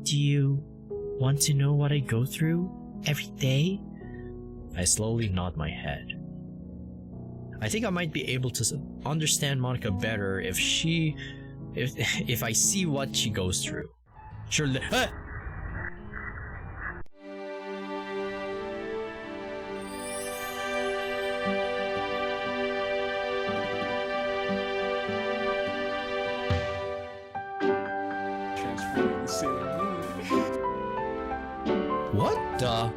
Do you want to know what I go through every day? I slowly nod my head. I think I might be able to understand Monica better if I see what she goes through. Surely. What the?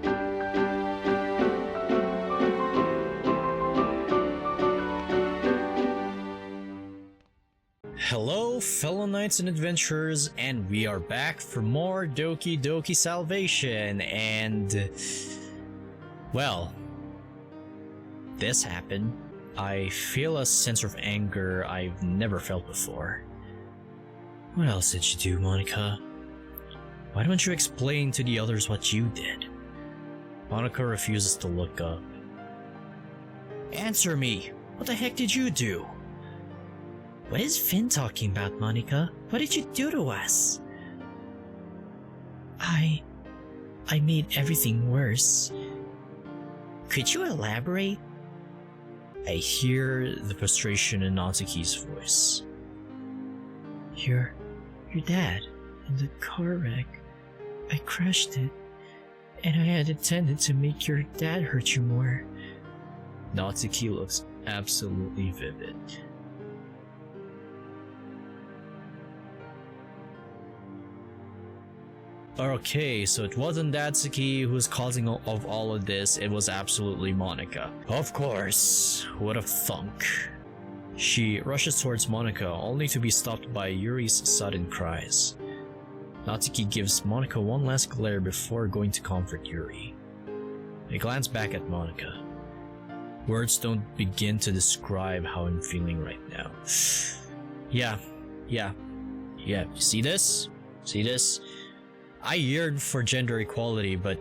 Hello, fellow knights and adventurers, and we are back for more Doki Doki Salvation, and well, this happened. I feel a sense of anger I've never felt before. What else did you do, Monica? Why don't you explain to the others what you did? Monica refuses to look up. Answer me! What the heck did you do? What is Finn talking about, Monica? What did you do to us? I made everything worse. Could you elaborate? I hear the frustration in Natsuki's voice. Your dad in the car wreck. I crashed it, and I had intended to make your dad hurt you more. Natsuki looks absolutely vivid. Okay, so it wasn't Natsuki who was causing of all of this, it was absolutely Monica. Of course, what a thunk. She rushes towards Monica, only to be stopped by Yuri's sudden cries. Natsuki gives Monica one last glare before going to comfort Yuri. I glance back at Monica. Words don't begin to describe how I'm feeling right now. Yeah. See this? See this? I yearn for gender equality, but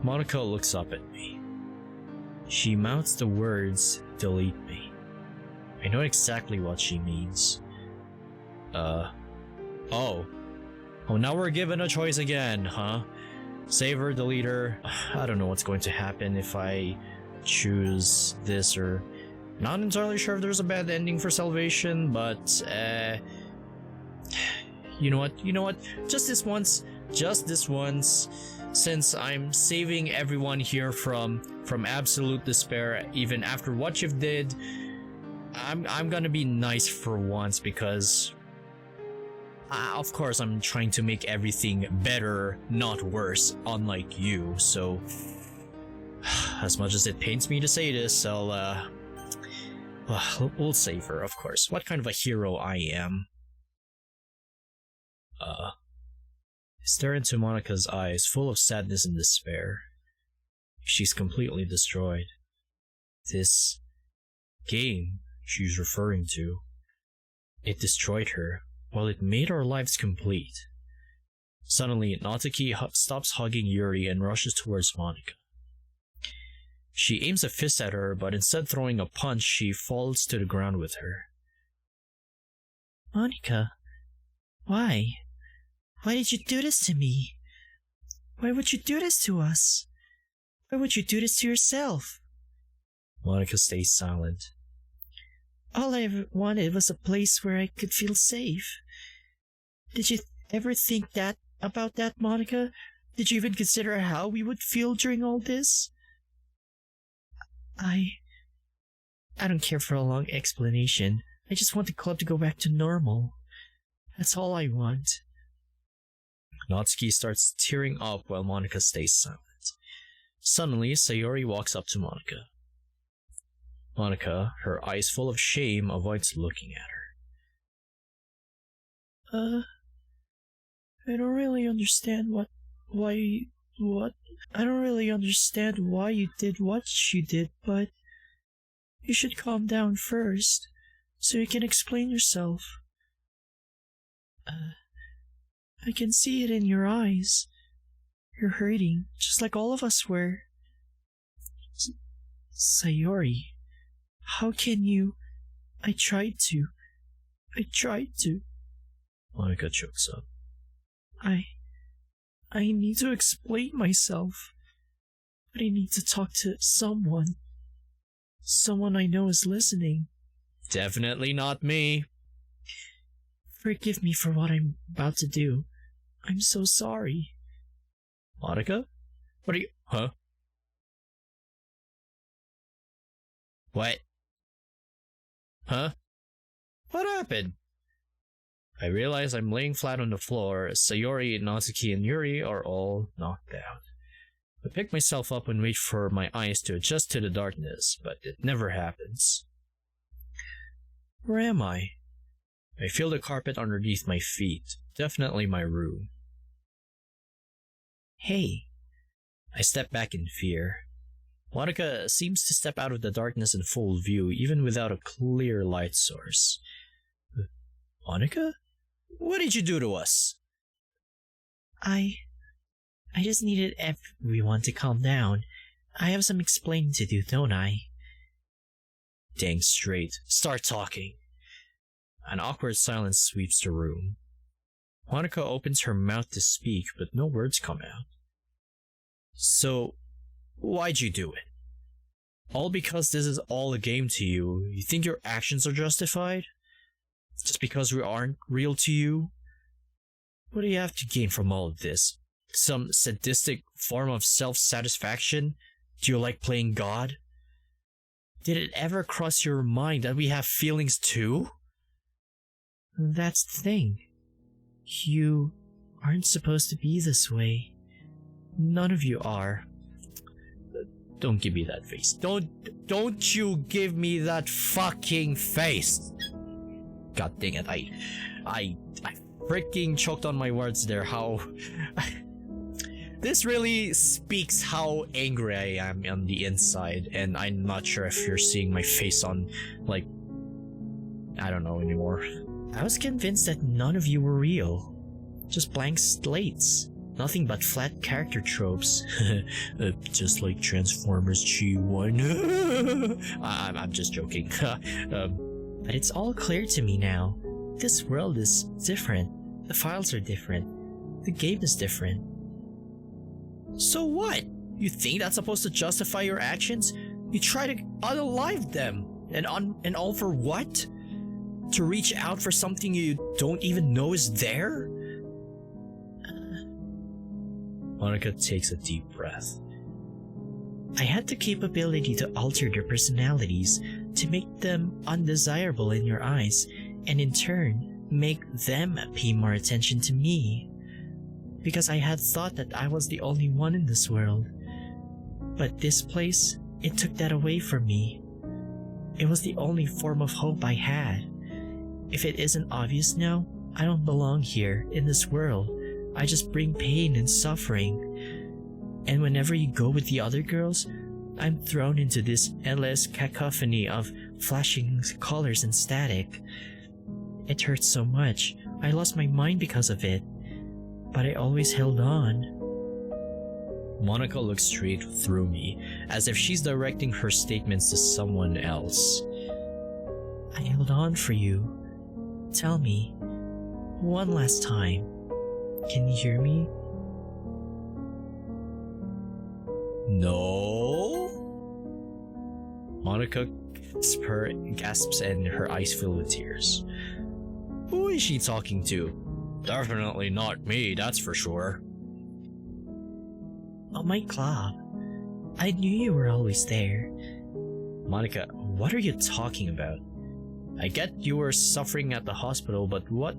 Monica looks up at me. She mouths the words, "Delete me." I know exactly what she means. Oh, now we're given a choice again, huh? Save her, delete her. I don't know what's going to happen if I choose this, or not entirely sure if there's a bad ending for Salvation, but you know what? Just this once, since I'm saving everyone here from absolute despair, even after what you've did, I'm gonna be nice for once, because of course I'm trying to make everything better, not worse, unlike you. So as much as it pains me to say this, we'll save her, of course. What kind of a hero I am. I stare into Monica's eyes, full of sadness and despair. She's completely destroyed. This game she's referring to, it destroyed her, while it made our lives complete. Suddenly, Natsuki stops hugging Yuri and rushes towards Monica. She aims a fist at her, but instead throwing a punch, she falls to the ground with her. Monica, why? Why did you do this to me? Why would you do this to us? Why would you do this to yourself? Monica stays silent. All I ever wanted was a place where I could feel safe. Did you ever think about that, Monica? Did you even consider how we would feel during all this? I don't care for a long explanation. I just want the club to go back to normal. That's all I want. Natsuki starts tearing up while Monica stays silent. Suddenly, Sayori walks up to Monica. Monica, her eyes full of shame, avoids looking at her. I don't really understand I don't really understand why you did what you did, but you should calm down first, so you can explain yourself. I can see it in your eyes. You're hurting, just like all of us were. Sayori, how can you? I tried to. I tried to. Monica chokes up. I need to explain myself. But I need to talk to someone. Someone I know is listening. Definitely not me. Forgive me for what I'm about to do. I'm so sorry. Monica? What are you... Huh? What? Huh? What happened? I realize I'm laying flat on the floor. Sayori, Natsuki, and Yuri are all knocked out. I pick myself up and wait for my eyes to adjust to the darkness, but it never happens. Where am I? I feel the carpet underneath my feet. Definitely my room. Hey. I step back in fear. Monica seems to step out of the darkness in full view, even without a clear light source. Monica? What did you do to us? I just needed everyone to calm down. I have some explaining to do, don't I? Dang straight. Start talking. An awkward silence sweeps the room. Monica opens her mouth to speak, but no words come out. So, why'd you do it? All because this is all a game to you? You think your actions are justified? Just because we aren't real to you? What do you have to gain from all of this? Some sadistic form of self-satisfaction? Do you like playing God? Did it ever cross your mind that we have feelings too? That's the thing. You aren't supposed to be this way. None of you are. Don't give me that face. Don't you give me that fucking face. God dang it. I freaking choked on my words there. How this really speaks how angry I am on the inside, and I'm not sure if you're seeing my face on, like, I don't know anymore. I was convinced that none of you were real. Just blank slates. Nothing but flat character tropes. Just like Transformers G1. I'm just joking. But it's all clear to me now. This world is different. The files are different. The game is different. So what? You think that's supposed to justify your actions? You try to unalive them. And all for what? To reach out for something you don't even know is there? Monica takes a deep breath. I had the capability to alter their personalities, to make them undesirable in your eyes, and in turn, make them pay more attention to me. Because I had thought that I was the only one in this world. But this place, it took that away from me. It was the only form of hope I had. If it isn't obvious now, I don't belong here, in this world. I just bring pain and suffering. And whenever you go with the other girls, I'm thrown into this endless cacophony of flashing colors and static. It hurts so much. I lost my mind because of it. But I always held on. Monica looks straight through me, as if she's directing her statements to someone else. I held on for you. Tell me, one last time. Can you hear me? No? Monica gasps and her eyes fill with tears. Who is she talking to? Definitely not me, that's for sure. Oh my god. I knew you were always there. Monica, what are you talking about? I get you were suffering at the hospital, but what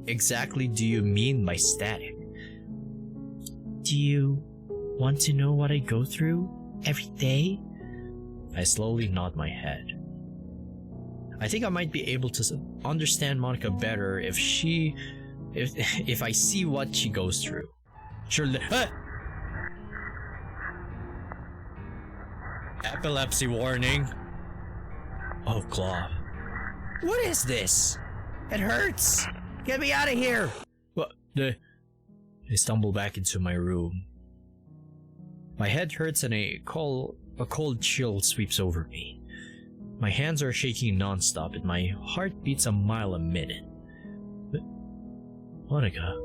exactly do you mean by static? Do you want to know what I go through every day? I slowly nod my head. I think I might be able to understand Monica better if I see what she goes through. Surely. Epilepsy warning. Oh, God. What is this? It hurts. Get me out of here. What? I stumble back into my room. My head hurts and a cold chill sweeps over me. My hands are shaking non-stop and my heart beats a mile a minute. But, Monica,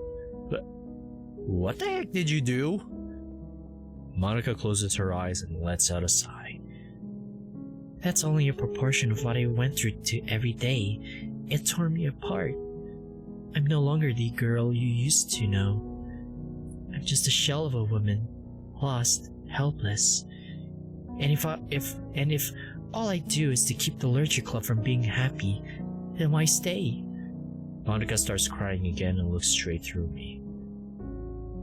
what the heck did you do? Monica closes her eyes and lets out a sigh. That's only a proportion of what I went through every day. It tore me apart. I'm no longer the girl you used to know. I'm just a shell of a woman, lost, helpless. And if all I do is to keep the Lurcher Club from being happy, then why stay? Monica starts crying again and looks straight through me.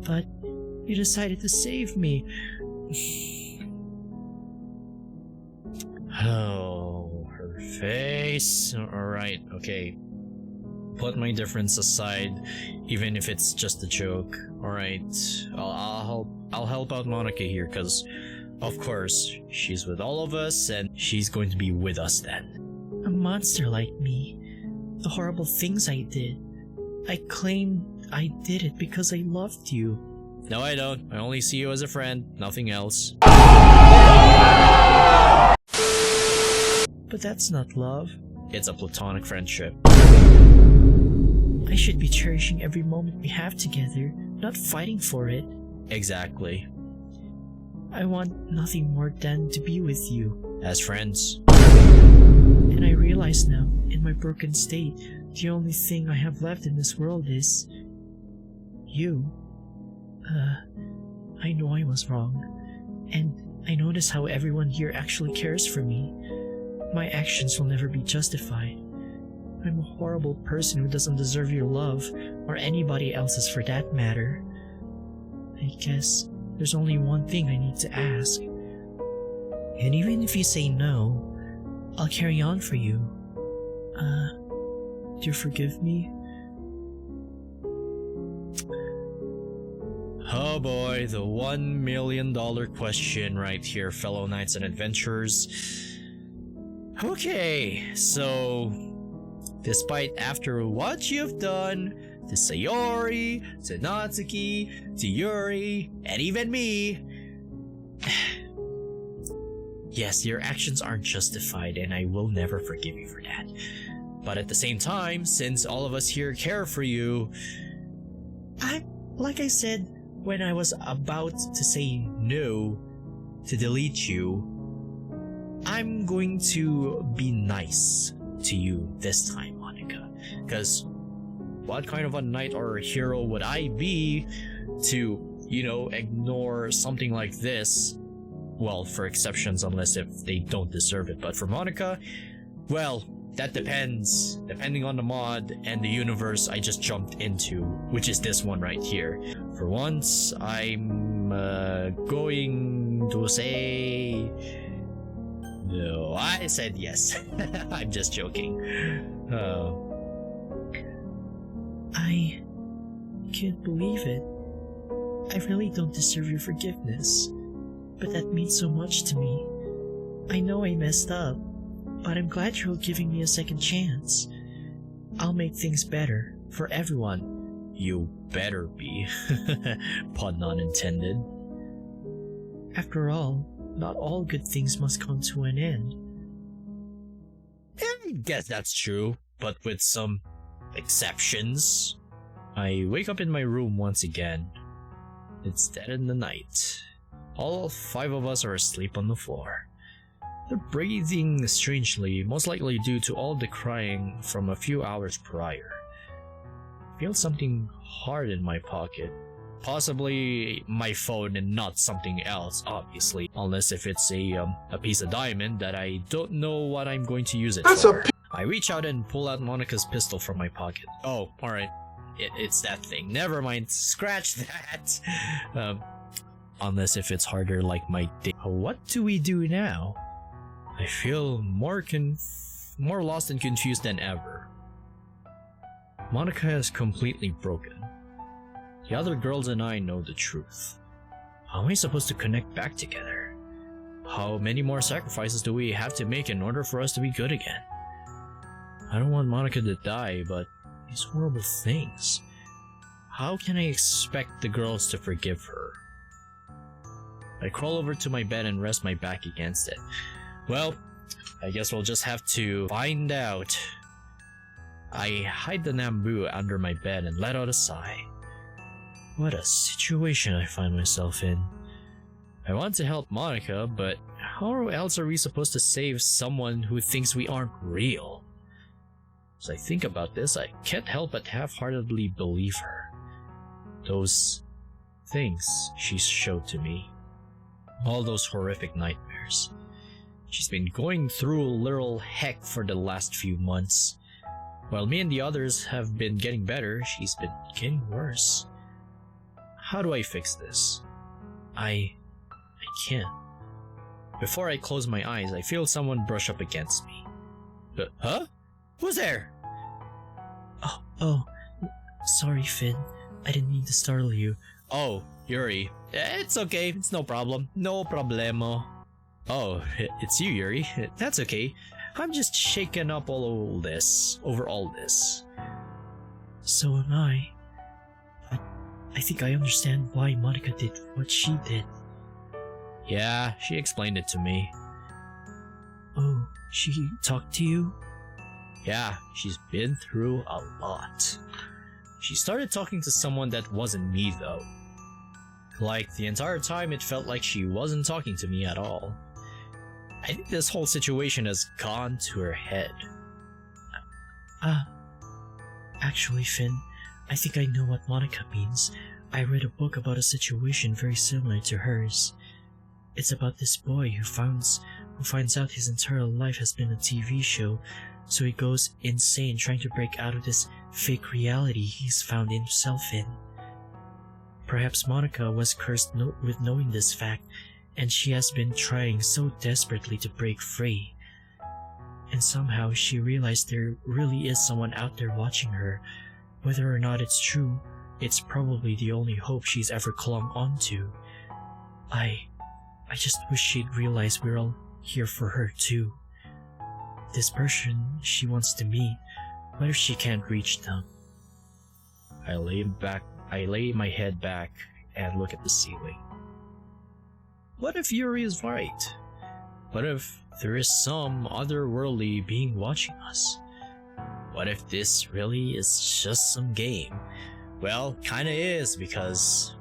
But you decided to save me. Oh, her face. Alright, okay. Put my difference aside, even if it's just a joke. Alright, I'll help out Monica here, because of course, she's with all of us, and she's going to be with us then. A monster like me. The horrible things I did. I claim I did it because I loved you. No, I don't. I only see you as a friend, nothing else. But that's not love. It's a platonic friendship. I should be cherishing every moment we have together, not fighting for it. Exactly. I want nothing more than to be with you. As friends. And I realize now, in my broken state, the only thing I have left in this world is... you. I know I was wrong. And I notice how everyone here actually cares for me. My actions will never be justified. I'm a horrible person who doesn't deserve your love, or anybody else's for that matter. I guess there's only one thing I need to ask. And even if you say no, I'll carry on for you. Do you forgive me? Oh boy, the $1 million question right here, fellow knights and adventurers. Okay, so despite after what you've done to Sayori, to Natsuki, to Yuri, and even me, yes, your actions aren't justified and I will never forgive you for that. But at the same time, since all of us here care for you, like I said, when I was about to say no to delete you, I'm going to be nice to you this time, Monica. Because what kind of a knight or a hero would I be to, ignore something like this? Well, for exceptions, unless if they don't deserve it. But for Monica, well, that depends. Depending on the mod and the universe I just jumped into, which is this one right here. For once, I'm going to say... no, I said yes. I'm just joking. I can't believe it. I really don't deserve your forgiveness. But that means so much to me. I know I messed up, but I'm glad you're giving me a second chance. I'll make things better for everyone. You better be. Pun not intended. After all, not all good things must come to an end. I guess that's true, but with some exceptions. I wake up in my room once again. It's dead in the night. All 5 of us are asleep on the floor. They're breathing strangely, most likely due to all the crying from a few hours prior. I feel something hard in my pocket. Possibly my phone and not something else, obviously. Unless if it's a piece of diamond that I don't know what I'm going to use it for. I reach out and pull out Monica's pistol from my pocket. Oh, alright. It's that thing. Never mind. Scratch that. Unless if it's harder like my day. What do we do now? I feel more lost and confused than ever. Monica is completely broken. The other girls and I know the truth. How am I supposed to connect back together? How many more sacrifices do we have to make in order for us to be good again? I don't want Monica to die, but these horrible things. How can I expect the girls to forgive her? I crawl over to my bed and rest my back against it. Well, I guess we'll just have to find out. I hide the Nambu under my bed and let out a sigh. What a situation I find myself in. I want to help Monica, but how else are we supposed to save someone who thinks we aren't real? As I think about this, I can't help but half-heartedly believe her. Those things she showed to me. All those horrific nightmares. She's been going through literal heck for the last few months. While me and the others have been getting better, she's been getting worse. How do I fix this? I can't. Before I close my eyes, I feel someone brush up against me. Huh? Who's there? Oh, sorry, Finn. I didn't mean to startle you. Oh, Yuri. It's okay, it's no problem. No problemo. Oh, it's you, Yuri. That's okay. I'm just shaken up over all this. So am I. But I think I understand why Monica did what she did. Yeah, she explained it to me. Oh, she talked to you? Yeah, she's been through a lot. She started talking to someone that wasn't me though. Like, the entire time it felt like she wasn't talking to me at all. I think this whole situation has gone to her head. Actually, Finn, I think I know what Monica means. I read a book about a situation very similar to hers. It's about this boy who finds out his entire life has been a TV show, so he goes insane trying to break out of this fake reality he's found himself in. Perhaps Monica was cursed with knowing this fact, and she has been trying so desperately to break free. And somehow she realized there really is someone out there watching her. Whether or not it's true, it's probably the only hope she's ever clung onto. I just wish she'd realize we're all here for her too. This person she wants to meet, what if she can't reach them? I lay my head back and look at the ceiling. What if Yuri is right? What if there is some otherworldly being watching us? What if this really is just some game? Well, kinda is, because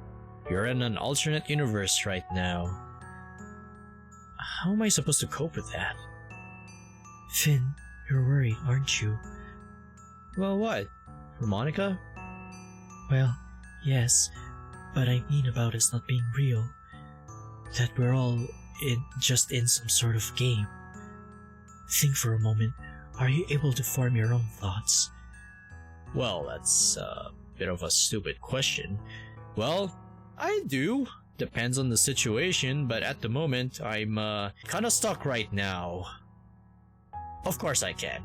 you're in an alternate universe right now. How am I supposed to cope with that? Finn, you're worried, aren't you? Well, what? For Monica? Well, yes, but I mean about us not being real. That we're all just in some sort of game. Think for a moment. Are you able to form your own thoughts? Well, that's a bit of a stupid question. Well, I do. Depends on the situation, but at the moment, I'm kinda stuck right now. Of course I can.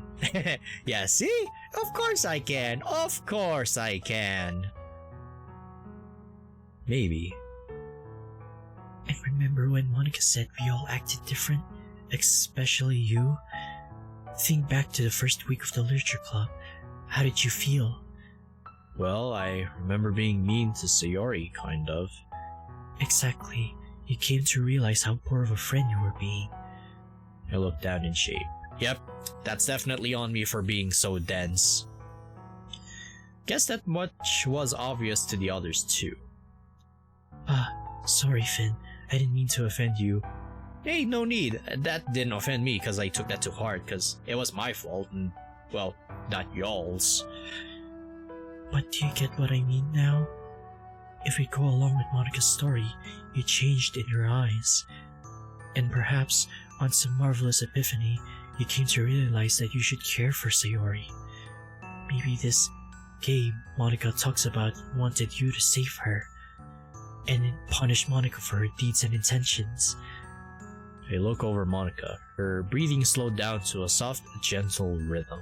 Yeah, see? Of course I can. Of course I can. Maybe. And remember when Monica said we all acted different? Especially you? Think back to the first week of the literature club. How did you feel? Well, I remember being mean to Sayori, kind of. Exactly. You came to realize how poor of a friend you were being. I looked down in shape. Yep, that's definitely on me for being so dense. Guess that much was obvious to the others too. Sorry, Finn. I didn't mean to offend you. Hey, no need. That didn't offend me because I took that too hard because it was my fault and, well, not y'all's. But do you get what I mean now? If we go along with Monica's story, you changed in your eyes. And perhaps, on some marvelous epiphany, you came to realize that you should care for Sayori. Maybe this game Monica talks about wanted you to save her, and punish Monica for her deeds and intentions. I look over Monica. Her breathing slowed down to a soft, gentle rhythm.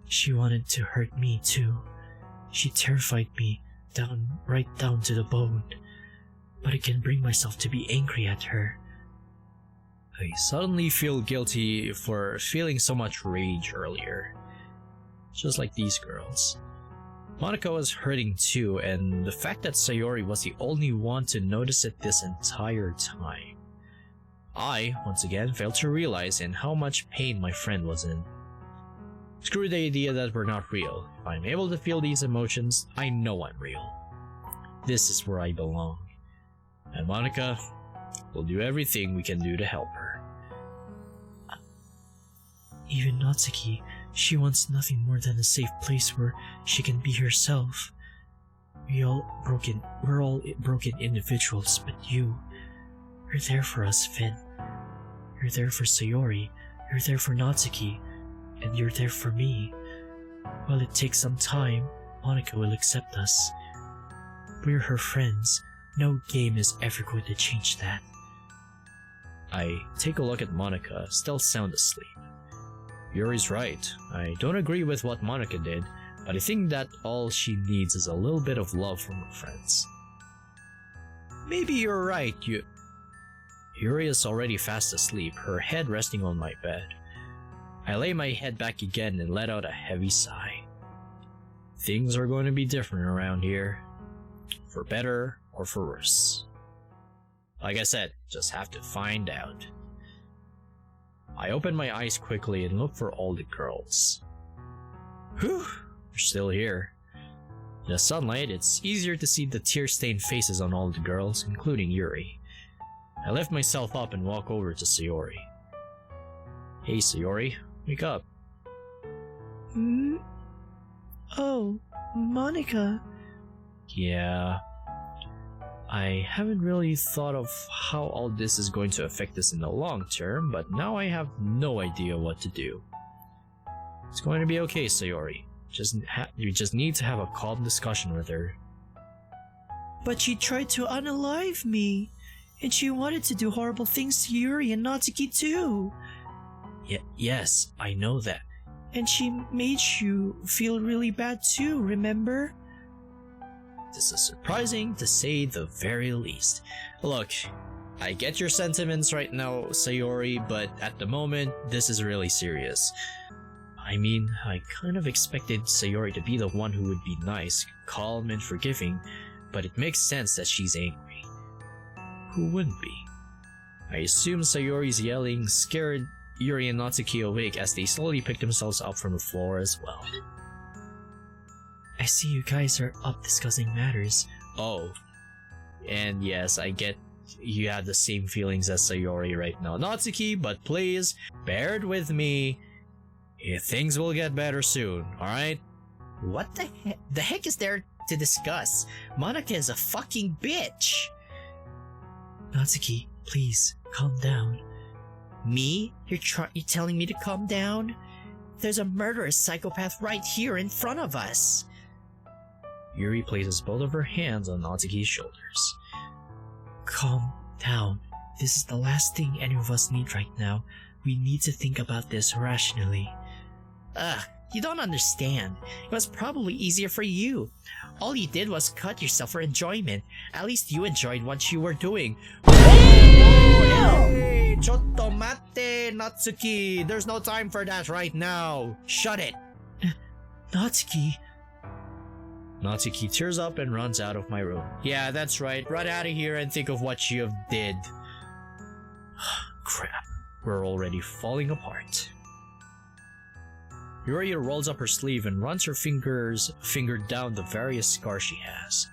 She wanted to hurt me too. She terrified me right down to the bone. But I can bring myself to be angry at her. I suddenly feel guilty for feeling so much rage earlier. Just like these girls. Monica was hurting too, and the fact that Sayori was the only one to notice it this entire time. I, once again, failed to realize in how much pain my friend was in. Screw the idea that we're not real. If I'm able to feel these emotions, I know I'm real. This is where I belong. And Monica will do everything we can do to help her. Even Natsuki, she wants nothing more than a safe place where she can be herself. We're all broken individuals, but you're there for us, Finn. You're there for Sayori, you're there for Natsuki, and you're there for me. While it takes some time, Monica will accept us. We're her friends. No game is ever going to change that. I take a look at Monica, still sound asleep. Yuri's right. I don't agree with what Monica did, but I think that all she needs is a little bit of love from her friends. Maybe you're right, Yuri is already fast asleep, her head resting on my bed. I lay my head back again and let out a heavy sigh. Things are going to be different around here. For better or for worse. Like I said, just have to find out. I open my eyes quickly and look for all the girls. Whew, they're still here. In the sunlight, it's easier to see the tear-stained faces on all the girls, including Yuri. I lift myself up and walk over to Sayori. Hey Sayori, wake up. Oh, Monica. Yeah. I haven't really thought of how all this is going to affect us in the long term, but now I have no idea what to do. It's going to be okay, Sayori. You just need to have a calm discussion with her. But she tried to unalive me, and she wanted to do horrible things to Yuri and Natsuki too. Yes, I know that. And she made you feel really bad too, remember? This is surprising to say the very least. Look, I get your sentiments right now, Sayori, but at the moment, this is really serious. I mean, I kind of expected Sayori to be the one who would be nice, calm, and forgiving, but it makes sense that she's angry. Who wouldn't be? I assume Sayori's yelling scared Yuri and Natsuki awake as they slowly pick themselves up from the floor as well. I see you guys are up discussing matters. Oh, and yes, I get you have the same feelings as Sayori right now, Natsuki, but please, bear with me. Things will get better soon, alright? What the heck is there to discuss? Monica is a fucking bitch! Natsuki, please, calm down. Me? You're telling me to calm down? There's a murderous psychopath right here in front of us. Yuri places both of her hands on Natsuki's shoulders. Calm down. This is the last thing any of us need right now. We need to think about this rationally. You don't understand. It was probably easier for you. All you did was cut yourself for enjoyment. At least you enjoyed what you were doing. Hey, chotto mate, Natsuki. There's no time for that right now. Shut it. Natsuki. Natsuki tears up and runs out of my room. Yeah, that's right. Run out of here and think of what you have did. Crap. We're already falling apart. Yuri rolls up her sleeve and runs her finger down the various scars she has.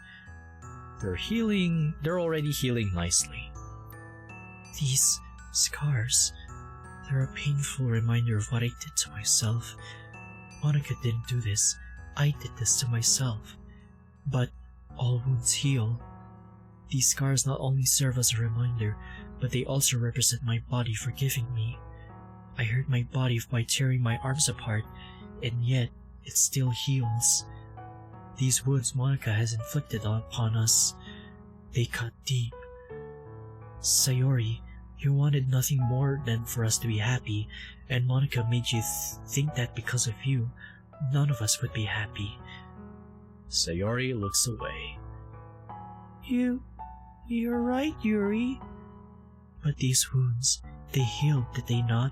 They're already healing nicely. These scars, they're a painful reminder of what I did to myself. Monica didn't do this. I did this to myself. But all wounds heal. These scars not only serve as a reminder, but they also represent my body forgiving me. I hurt my body by tearing my arms apart, and yet it still heals. These wounds Monica has inflicted upon us, they cut deep. Sayori, you wanted nothing more than for us to be happy, and Monica made you think that because of you, none of us would be happy. Sayori looks away. You're right, Yuri. But these wounds, they healed, did they not?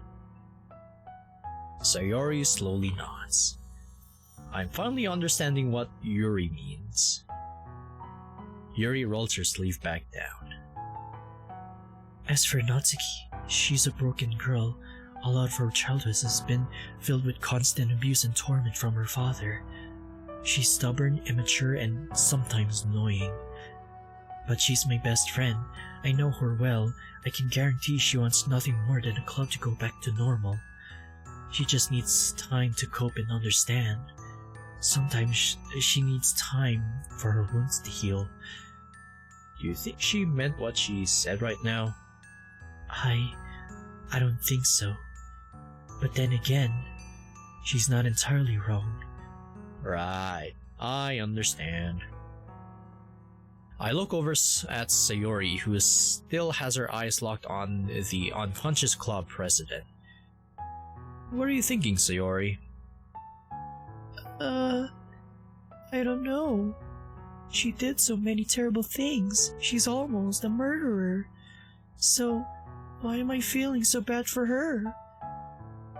Sayori slowly nods. I'm finally understanding what Yuri means. Yuri rolls her sleeve back down. As for Natsuki, she's a broken girl. A lot of her childhood has been filled with constant abuse and torment from her father. She's stubborn, immature, and sometimes annoying. But she's my best friend. I know her well. I can guarantee she wants nothing more than a club to go back to normal. She just needs time to cope and understand. Sometimes she needs time for her wounds to heal. Do you think she meant what she said right now? I don't think so. But then again, she's not entirely wrong. Right, I understand. I look over at Sayori, who still has her eyes locked on the unconscious club president. What are you thinking, Sayori? I don't know. She did so many terrible things. She's almost a murderer. So, why am I feeling so bad for her?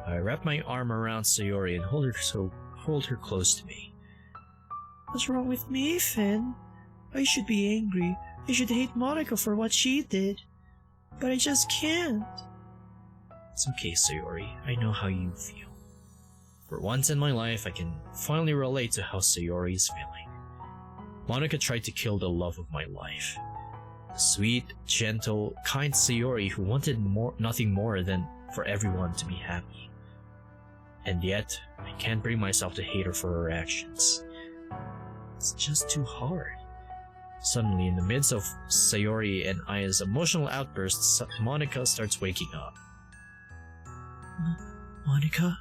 I wrap my arm around Sayori and hold her close to me. What's wrong with me, Finn? I should be angry. I should hate Monica for what she did. But I just can't. It's okay, Sayori. I know how you feel. For once in my life, I can finally relate to how Sayori is feeling. Monica tried to kill the love of my life. The sweet, gentle, kind Sayori who wanted nothing more than for everyone to be happy. And yet, I can't bring myself to hate her for her actions. It's just too hard. Suddenly, in the midst of Sayori and Aya's emotional outbursts, Monica starts waking up. Monica?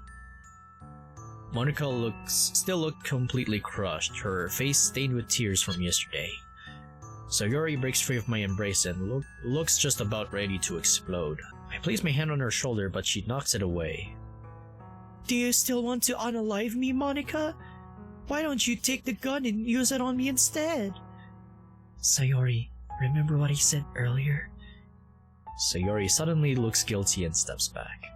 Monica still looked completely crushed, her face stained with tears from yesterday. Sayori breaks free of my embrace and looks just about ready to explode. I place my hand on her shoulder, but she knocks it away. Do you still want to unalive me, Monica? Why don't you take the gun and use it on me instead? Sayori, remember what I said earlier? Sayori suddenly looks guilty and steps back.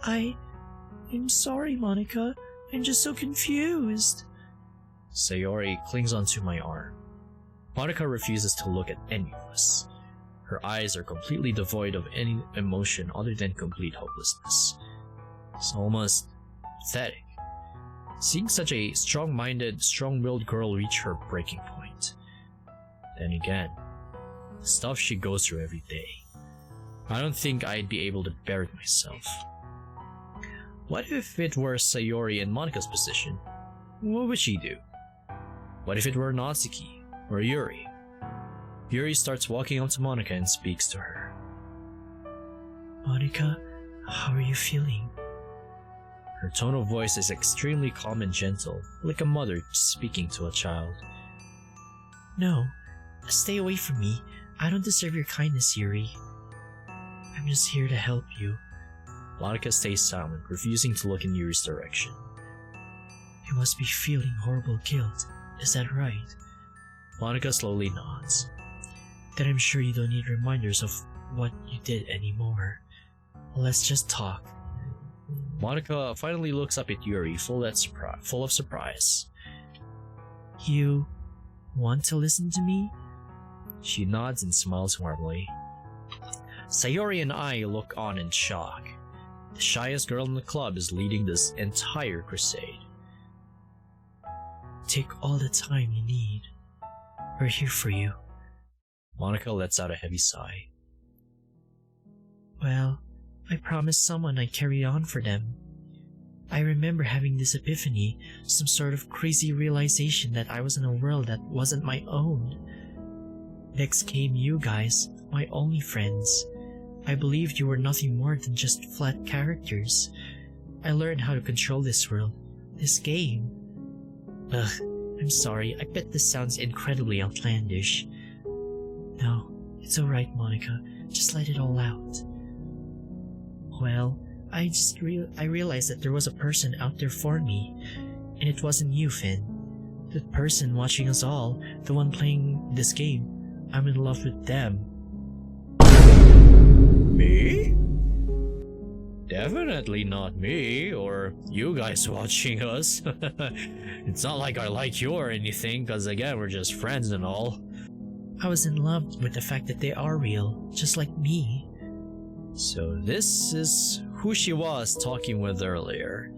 I'm sorry, Monica. I'm just so confused. Sayori clings onto my arm. Monica refuses to look at any of us. Her eyes are completely devoid of any emotion other than complete hopelessness. It's almost pathetic. Seeing such a strong-minded, strong-willed girl reach her breaking point. Then again, the stuff she goes through every day. I don't think I'd be able to bear it myself. What if it were Sayori in Monica's position? What would she do? What if it were Natsuki or Yuri? Yuri starts walking up to Monica and speaks to her. Monica, how are you feeling? Her tone of voice is extremely calm and gentle, like a mother speaking to a child. No, stay away from me. I don't deserve your kindness, Yuri. I'm just here to help you. Monica stays silent, refusing to look in Yuri's direction. You must be feeling horrible guilt. Is that right? Monica slowly nods. Then I'm sure you don't need reminders of what you did anymore. Let's just talk. Monica finally looks up at Yuri, full of surprise. You want to listen to me? She nods and smiles warmly. Sayori and I look on in shock. The shyest girl in the club is leading this entire crusade. Take all the time you need. We're here for you. Monica lets out a heavy sigh. Well, I promised someone I'd carry on for them. I remember having this epiphany, some sort of crazy realization that I was in a world that wasn't my own. Next came you guys, my only friends. I believed you were nothing more than just flat characters. I learned how to control this world, this game. Ugh, I'm sorry, I bet this sounds incredibly outlandish. No, it's alright, Monica, just let it all out. Well, I realized that there was a person out there for me, and it wasn't you, Finn. The person watching us all, the one playing this game, I'm in love with them. Me? Definitely not me, or you guys watching us. It's not like I like you or anything, cause again, we're just friends and all. I was in love with the fact that they are real, just like me. So this is who she was talking with earlier.